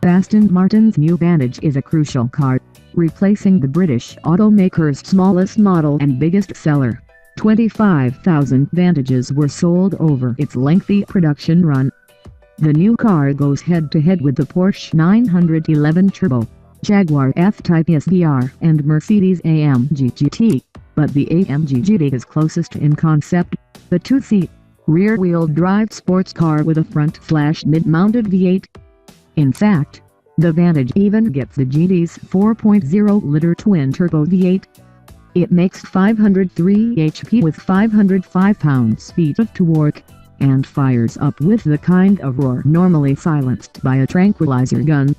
Aston Martin's new Vantage is a crucial car, replacing the British automaker's smallest model and biggest seller. 25,000 Vantages were sold over its lengthy production run. The new car goes head-to-head with the Porsche 911 Turbo, Jaguar F-Type SVR and Mercedes-AMG GT, but the AMG GT is closest in concept, the two-seat, rear-wheel drive sports car with a front/mid-mounted V8. In fact, the Vantage even gets the GT's 4.0-liter twin-turbo V8. It makes 503 HP with 505 pounds-feet of torque, and fires up with the kind of roar normally silenced by a tranquilizer gun.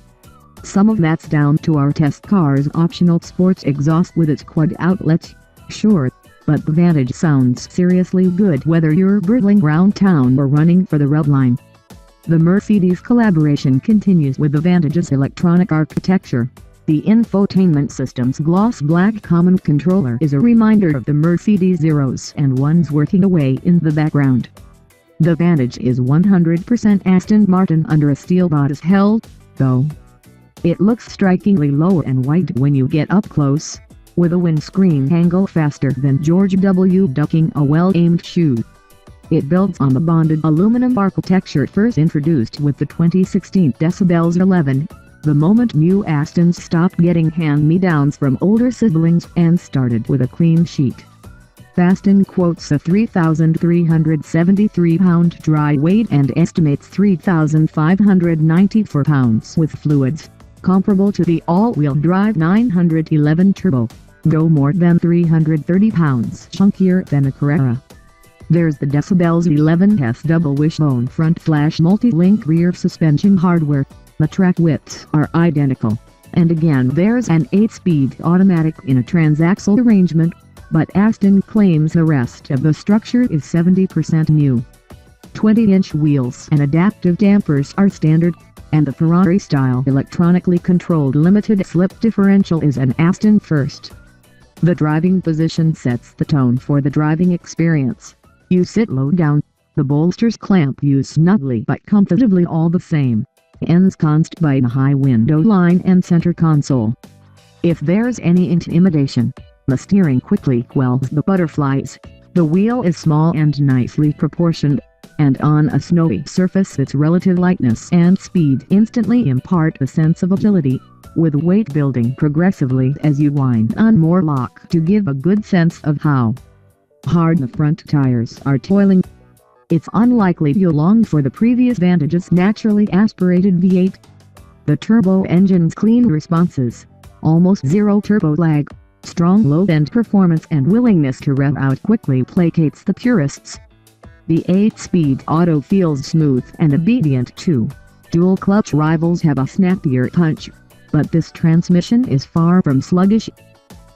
Some of that's down to our test car's optional sports exhaust with its quad outlets, sure, but the Vantage sounds seriously good whether you're burtling round town or running for the red line. The Mercedes collaboration continues with the Vantage's electronic architecture. The infotainment system's gloss black common controller is a reminder of the Mercedes zeros and ones working away in the background. The Vantage is 100% Aston Martin under a steel bodice held, though. It looks strikingly low and white when you get up close, with a windscreen angle faster than George W. ducking a well-aimed shoe. It builds on the bonded aluminum architecture first introduced with the 2016 Decibels 11, the moment new Astons stopped getting hand-me-downs from older siblings and started with a clean sheet. Aston quotes a 3,373-pound dry weight and estimates 3,594 pounds with fluids, comparable to the all-wheel drive 911 Turbo, though more than 330 pounds chunkier than a Carrera. There's the Decibels 11's double wishbone front/multi-link rear suspension hardware. The track widths are identical, and again there's an 8-speed automatic in a transaxle arrangement, but Aston claims the rest of the structure is 70% new. 20-inch wheels and adaptive dampers are standard, and the Ferrari-style electronically controlled limited-slip differential is an Aston first. The driving position sets the tone for the driving experience. You sit low down, the bolsters clamp you snugly but comfortably all the same, ensconced by a high window line and center console. If there's any intimidation, the steering quickly quells the butterflies. The wheel is small and nicely proportioned, and on a snowy surface its relative lightness and speed instantly impart a sense of agility, with weight building progressively as you wind on more lock to give a good sense of how hard the front tires are toiling. It's unlikely you'll long for the previous Vantage's naturally aspirated V8. The turbo engine's clean responses, almost zero turbo lag, strong low-end performance and willingness to rev out quickly placates the purists. The 8-speed auto feels smooth and obedient too. Dual-clutch rivals have a snappier punch, but this transmission is far from sluggish.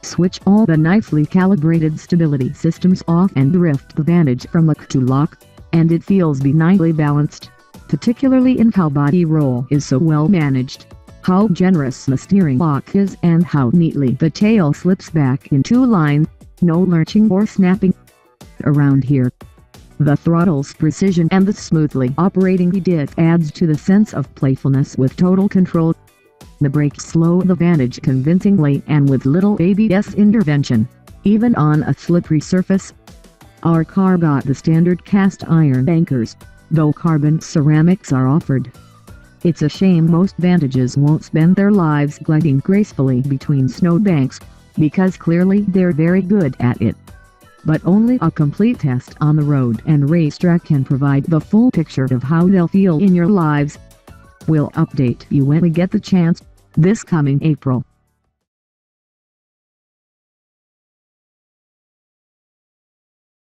Switch all the nicely calibrated stability systems off and drift the Vantage from lock to lock, and it feels benignly balanced, particularly in how body roll is so well managed, how generous the steering lock is and how neatly the tail slips back in two lines, no lurching or snapping. Around here, the throttle's precision and the smoothly operating diff adds to the sense of playfulness with total control. The brakes slow the Vantage convincingly and with little ABS intervention, even on a slippery surface. Our car got the standard cast iron anchors, though carbon ceramics are offered. It's a shame most Vantages won't spend their lives gliding gracefully between snowbanks, because clearly they're very good at it. But only a complete test on the road and racetrack can provide the full picture of how they'll feel in your lives. We'll update you when we get the chance, this coming April.